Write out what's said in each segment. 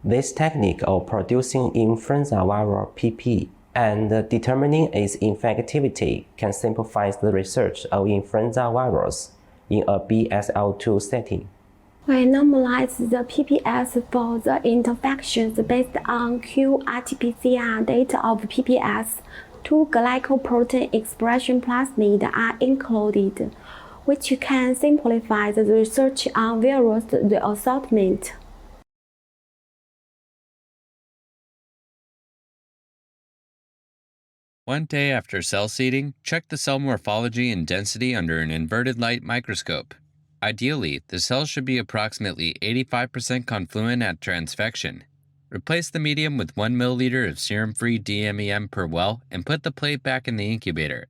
This technique of producing influenza viral PP and determining its infectivity can simplify the research of influenza virus in a BSL-2 setting. We normalize the PPS for the infections based on qRT-PCR data of PPS. 2 glycoprotein expression plasmids are included, which can simplify the research on virus reassortment. One day after cell seeding, check the cell morphology and density under an inverted light microscope. Ideally, the cells should be approximately 85% confluent at transfection. Replace the medium with 1 milliliter of serum-free DMEM per well and put the plate back in the incubator.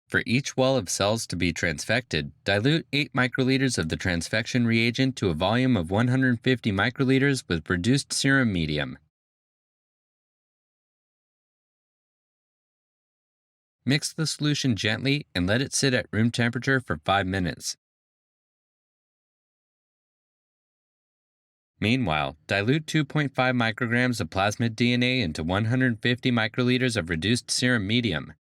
For each well of cells to be transfected, dilute 8 microliters of the transfection reagent to a volume of 150 microliters with reduced serum medium. Mix the solution gently and let it sit at room temperature for 5 minutes. Meanwhile, dilute 2.5 micrograms of plasmid DNA into 150 microliters of reduced serum medium.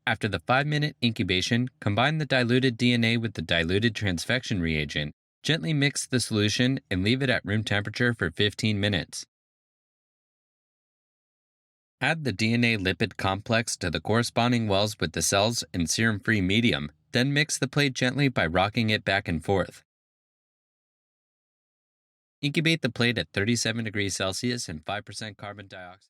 After the 5-minute incubation, combine the diluted DNA with the diluted transfection reagent, gently mix the solution, and leave it at room temperature for 15 minutes. Add the DNA lipid complex to the corresponding wells with the cells and serum-free medium, then mix the plate gently by rocking it back and forth. Incubate the plate at 37 degrees Celsius and 5% carbon dioxide.